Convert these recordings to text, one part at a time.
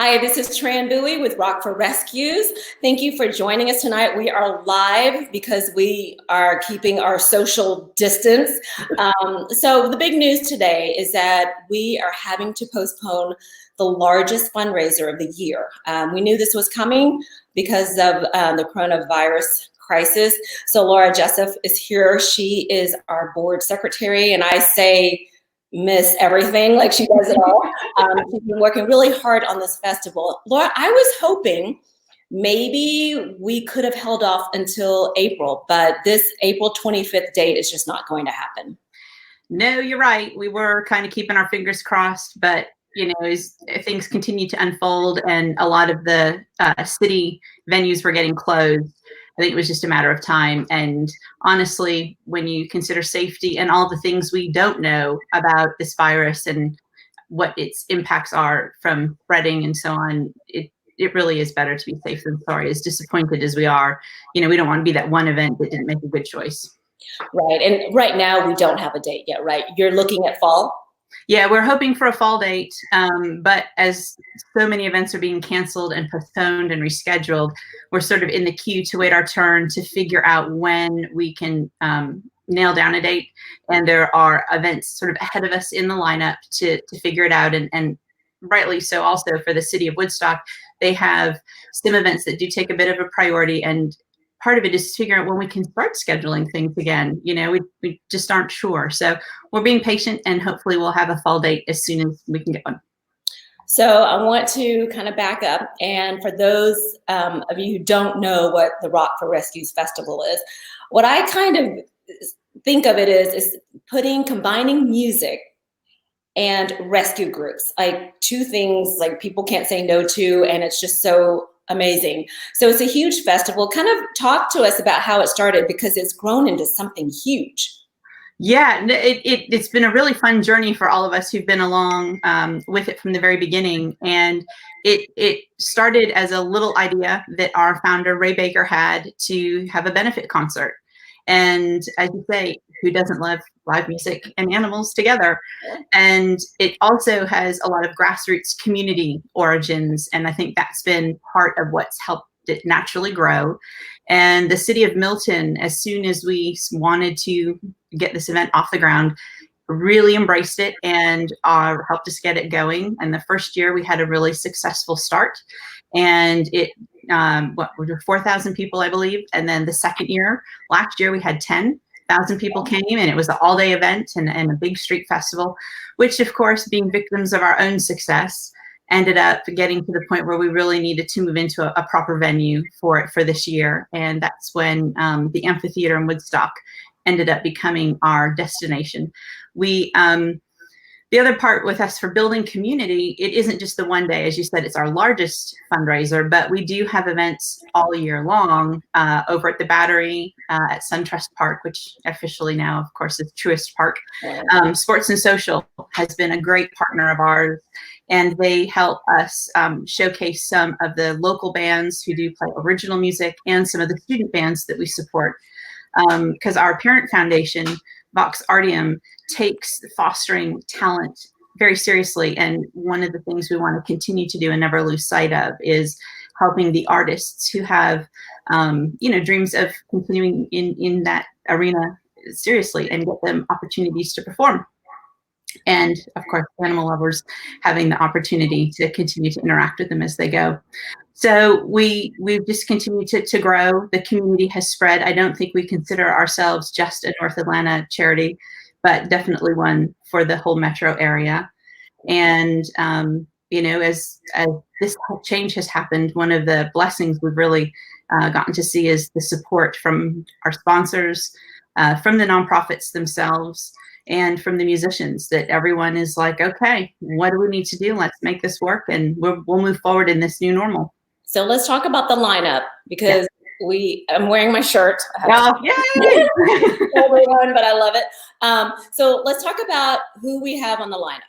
Hi, this is Tran Bowie with Rock for Rescues. Thank you for joining us tonight. We are live because we are keeping our social distance. So the big news today is that we are having to postpone the largest fundraiser of the year. We knew this was coming because of the coronavirus crisis. So Laura Jesseph is here. She is our board secretary, and I say miss everything like she does it all. She's been working really hard on this festival. Laura, I was hoping maybe we could have held off until April, but this April 25th date is just not going to happen. No, you're right. We were kind of keeping our fingers crossed, but as things continue to unfold and a lot of the city venues were getting closed, I think it was just a matter of time. And honestly, when you consider safety and all the things we don't know about this virus and what its impacts are from spreading and so on, it really is better to be safe than sorry. As disappointed as we are, we don't want to be that one event that didn't make a good choice. Right. And right now we don't have a date yet, right? You're looking at fall? Yeah, we're hoping for a fall date, but as so many events are being canceled and postponed and rescheduled, we're sort of in the queue to wait our turn to figure out when we can nail down a date. And there are events sort of ahead of us in the lineup to figure it out, and rightly so. Also for the city of Woodstock, they have some events that do take a bit of a priority, and part of it is figuring out when we can start scheduling things again. We just aren't sure. So we're being patient, and hopefully we'll have a fall date as soon as we can get one. So I want to kind of back up. And for those of you who don't know what the Rock for Rescues Festival is, what I kind of think of it is combining music and rescue groups, like two things like people can't say no to, and it's just so amazing. So it's a huge festival. Kind of talk to us about how it started, because it's grown into something huge. Yeah, it's been a really fun journey for all of us who've been along with it from the very beginning. And it started as a little idea that our founder, Ray Baker, had to have a benefit concert. And as you say, who doesn't love live music and animals together? And it also has a lot of grassroots community origins. And I think that's been part of what's helped it naturally grow. And the city of Milton, as soon as we wanted to get this event off the ground, really embraced it and helped us get it going. And the first year we had a really successful start, and it we were 4,000 people, I believe. And then the second year, last year, we had 10,000 people came, and it was an all-day event and a big street festival, which, of course, being victims of our own success, ended up getting to the point where we really needed to move into a proper venue for it for this year. And that's when the amphitheater in Woodstock ended up becoming our destination. The other part with us for building community, it isn't just the one day. As you said, it's our largest fundraiser, but we do have events all year long over at the Battery, at SunTrust Park, which officially now, of course, is Truist Park. Sports and Social has been a great partner of ours, and they help us showcase some of the local bands who do play original music and some of the student bands that we support. Because our parent foundation, Vox Artium, takes fostering talent very seriously. And one of the things we want to continue to do and never lose sight of is helping the artists who have, dreams of continuing in that arena seriously, and get them opportunities to perform. And of course, animal lovers having the opportunity to continue to interact with them as they go. So we've just continued to grow. The community has spread. I don't think we consider ourselves just a North Atlanta charity, but definitely one for the whole metro area. And as this change has happened, one of the blessings we've really gotten to see is the support from our sponsors, from the nonprofits themselves, and from the musicians, that everyone is like, okay, what do we need to do? Let's make this work, and we'll move forward in this new normal. So let's talk about the lineup, because I'm wearing my shirt. Oh, yay! Everyone, but I love it. So let's talk about who we have on the lineup.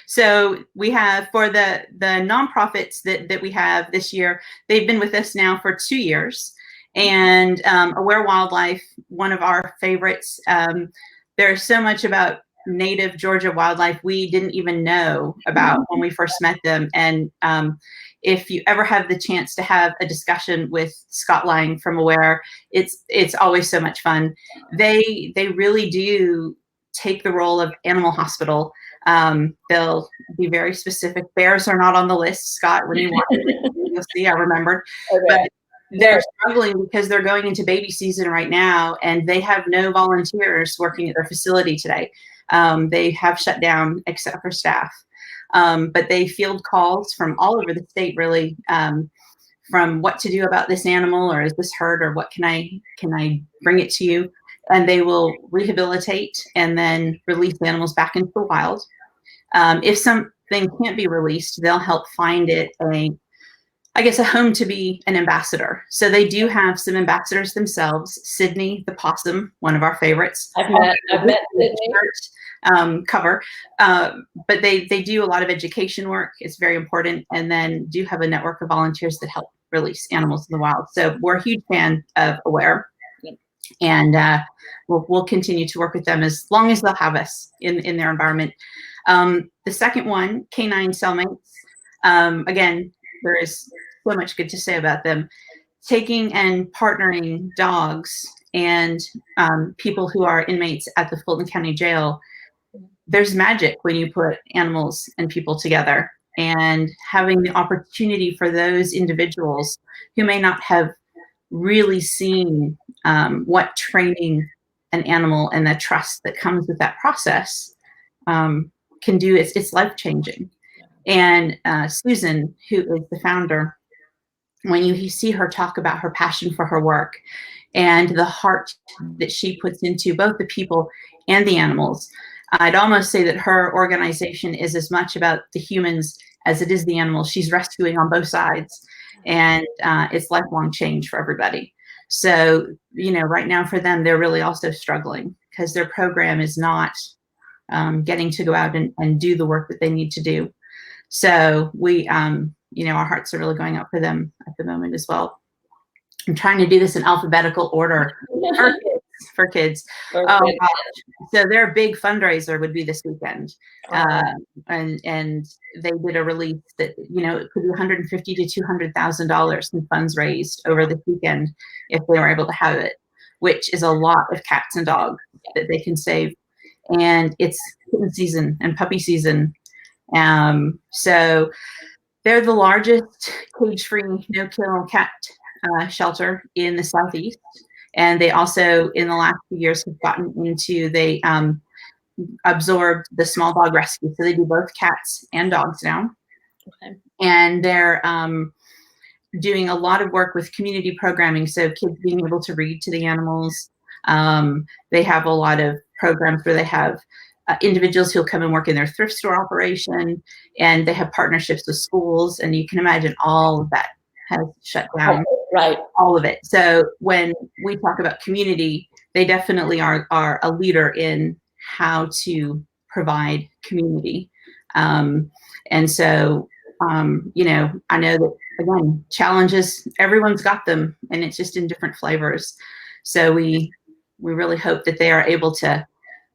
So we have, for the nonprofits that we have this year, they've been with us now for 2 years. And Aware Wildlife, one of our favorites. There's so much about native Georgia wildlife we didn't even know about when we first met them. And if you ever have the chance to have a discussion with Scott Lang from Aware, it's always so much fun. They really do take the role of animal hospital. They'll be very specific. Bears are not on the list, Scott, when you watch it. You'll see, I remembered. Okay. But they're struggling because they're going into baby season right now, and they have no volunteers working at their facility today. They have shut down except for staff. But they field calls from all over the state, really, from what to do about this animal, or is this hurt, or what can I bring it to you? And they will rehabilitate and then release animals back into the wild. If something can't be released, they'll help find it a home to be an ambassador. So they do have some ambassadors themselves. Sydney the possum, one of our favorites. I've met Sydney. Cover, but they do a lot of education work. It's very important, and then do have a network of volunteers that help release animals in the wild. So we're a huge fan of Aware, and we'll continue to work with them as long as they'll have us in their environment. The second one, Canine Cellmates. Again, there is so much good to say about them. Taking and partnering dogs and people who are inmates at the Fulton County Jail. There's magic when you put animals and people together, and having the opportunity for those individuals who may not have really seen what training an animal and the trust that comes with that process can do. It's life-changing. And Susan, who is the founder, when you see her talk about her passion for her work and the heart that she puts into both the people and the animals, I'd almost say that her organization is as much about the humans as it is the animals. She's rescuing on both sides, and it's lifelong change for everybody. So, right now for them, they're really also struggling because their program is not getting to go out and do the work that they need to do. So we, our hearts are really going out for them at the moment as well. I'm trying to do this in alphabetical order for kids. Oh, so their big fundraiser would be this weekend. And they did a release that, it could be $150,000 to $200,000 in funds raised over this weekend if they were able to have it, which is a lot of cats and dogs that they can save. And it's kitten season and puppy season. So they're the largest cage-free, no-kill cat shelter in the Southeast. And they also, in the last few years, have gotten into, they absorbed the small dog rescue. So they do both cats and dogs now. Okay. And they're doing a lot of work with community programming. So kids being able to read to the animals. They have a lot of programs where they have individuals who'll come and work in their thrift store operation, and they have partnerships with schools. And you can imagine all of that has shut down. Right. All of it. So when we talk about community, they definitely are a leader in how to provide community. And so, I know that, again, challenges, everyone's got them, and it's just in different flavors. So we really hope that they are able to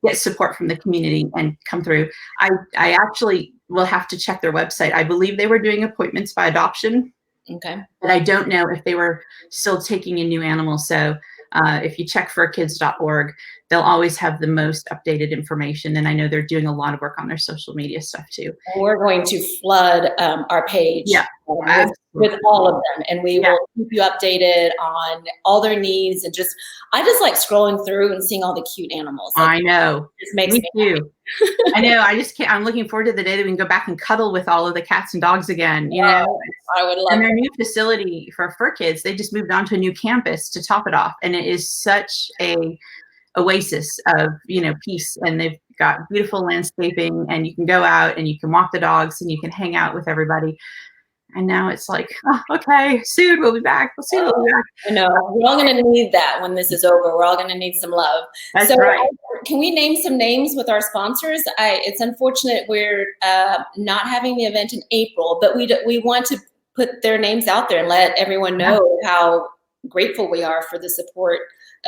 get support from the community and come through. I actually will have to check their website. I believe they were doing appointments by adoption. Okay. But I don't know if they were still taking in new animals. So if you check forkids.org, they'll always have the most updated information. And I know they're doing a lot of work on their social media stuff too. We're going to flood our page with all of them. And we will keep you updated on all their needs. And I just like scrolling through and seeing all the cute animals. I know. It just makes me too. I know. I just can't. I'm looking forward to the day that we can go back and cuddle with all of the cats and dogs again. I would love. And their new facility for fur kids, they just moved on to a new campus to top it off, and it is such a oasis of peace. And they've got beautiful landscaping, and you can go out and you can walk the dogs and you can hang out with everybody. And now it's like, oh, okay, soon we'll be back. We'll be back. I know. We're all going to need that when this is over. We're all going to need some love. That's right. Can we name some names with our sponsors? It's unfortunate we're not having the event in April, but we want to put their names out there and let everyone know how grateful we are for the support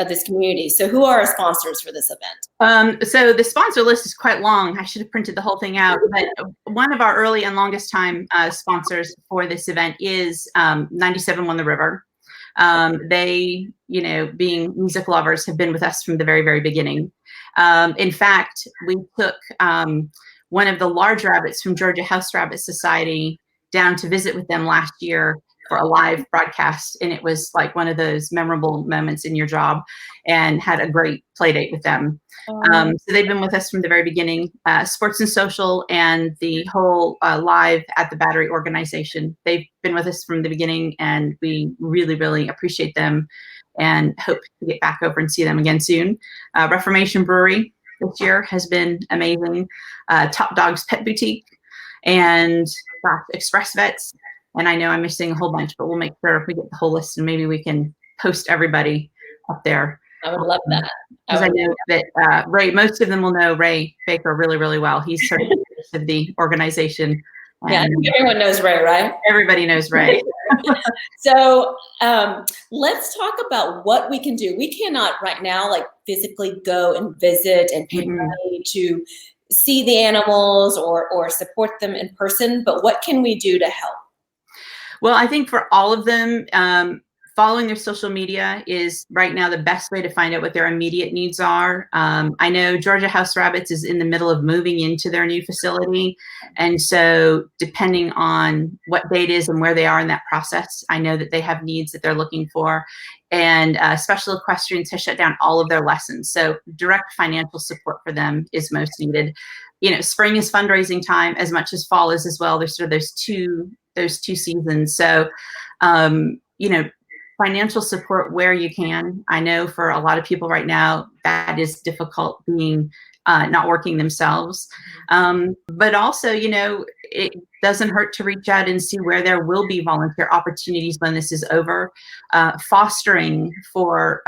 this community. So who are our sponsors for this event? So the sponsor list is quite long. I should have printed the whole thing out. But one of our early and longest time sponsors for this event is 97 One the River. They, being music lovers, have been with us from the very, very beginning. In fact, we took one of the large rabbits from Georgia House Rabbit Society down to visit with them last year for a live broadcast, and it was like one of those memorable moments in your job, and had a great play date with them. So they've been with us from the very beginning. Sports and Social and the whole Live at the Battery organization, they've been with us from the beginning, and we really, really appreciate them and hope to get back over and see them again soon. Reformation Brewery this year has been amazing. Top Dogs Pet Boutique, and Express Vets. And I know I'm missing a whole bunch, but we'll make sure we get the whole list, and maybe we can post everybody up there. I would love that. Because I know that Ray, most of them will know Ray Baker really, really well. He's sort of the organization. Yeah, I think everyone knows Ray, right? Everybody knows Ray. So let's talk about what we can do. We cannot right now physically go and visit and pay money to see the animals or support them in person, but what can we do to help? Well, I think for all of them, following their social media is right now the best way to find out what their immediate needs are. I know Georgia House Rabbits is in the middle of moving into their new facility. And so depending on what date is and where they are in that process, I know that they have needs that they're looking for. And Special Equestrians has shut down all of their lessons. So direct financial support for them is most needed. Spring is fundraising time as much as fall is as well. There's sort of those two seasons. So, financial support where you can. I know for a lot of people right now, that is difficult being not working themselves. But also, it doesn't hurt to reach out and see where there will be volunteer opportunities when this is over. Fostering for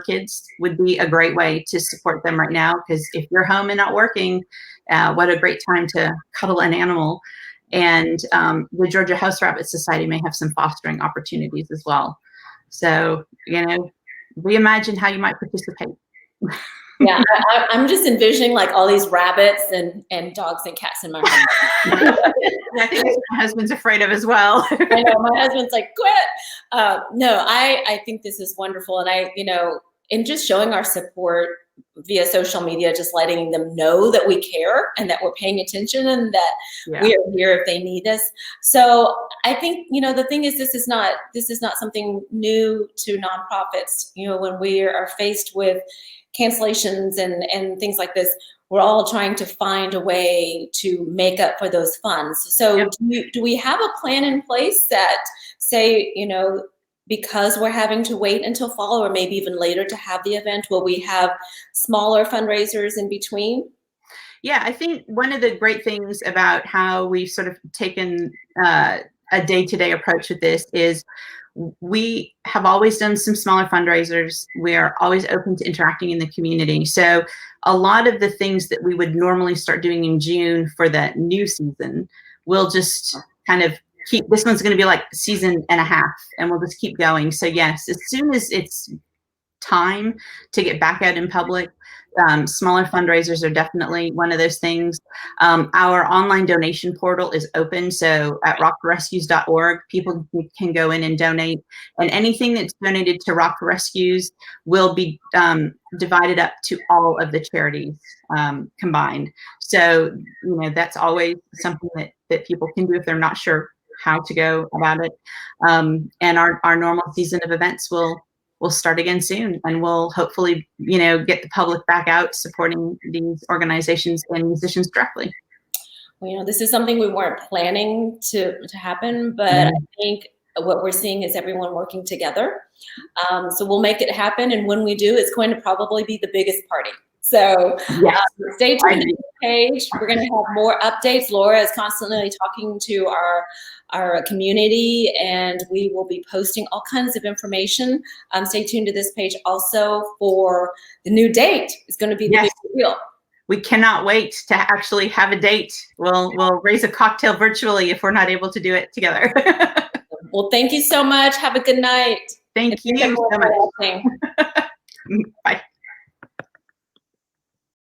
kids would be a great way to support them right now, because if you're home and not working, what a great time to cuddle an animal. And the Georgia House Rabbit Society may have some fostering opportunities as well. So, reimagine how you might participate. Yeah, I'm just envisioning all these rabbits and dogs and cats in my home. I think that's what my husband's afraid of as well. I know, my husband's like, quit. No, I think this is wonderful. And in just showing our support via social media, just letting them know that we care and that we're paying attention and that we are here if they need us. So I think, the thing is, this is not something new to nonprofits. When we are faced with cancellations and things like this, we're all trying to find a way to make up for those funds. So do we have a plan in place that say, because we're having to wait until fall or maybe even later to have the event, will we have smaller fundraisers in between? Yeah, I think one of the great things about how we've sort of taken a day-to-day approach with this is we have always done some smaller fundraisers. We are always open to interacting in the community. So a lot of the things that we would normally start doing in June for the new season, we'll just kind of keep. This one's going to be like season and a half, and we'll just keep going. So yes, as soon as it's time to get back out in public, smaller fundraisers are definitely one of those things. Our online donation portal is open. So at rockforrescues.org, people can go in and donate. And anything that's donated to Rock for Rescues will be divided up to all of the charities combined. So, that's always something that people can do if they're not sure how to go about it. And our normal season of events will start again soon, and we'll hopefully, get the public back out supporting these organizations and musicians directly. Well, this is something we weren't planning to happen, but I think what we're seeing is everyone working together. So we'll make it happen, and when we do, it's going to probably be the biggest party. So stay tuned to the page. We're going to have more updates. Laura is constantly talking to our community, and we will be posting all kinds of information. Stay tuned to this page also for the new date. It's going to be the big reveal. We cannot wait to actually have a date. We'll raise a cocktail virtually if we're not able to do it together. Well, thank you so much. Have a good night. Thank you so much. Bye.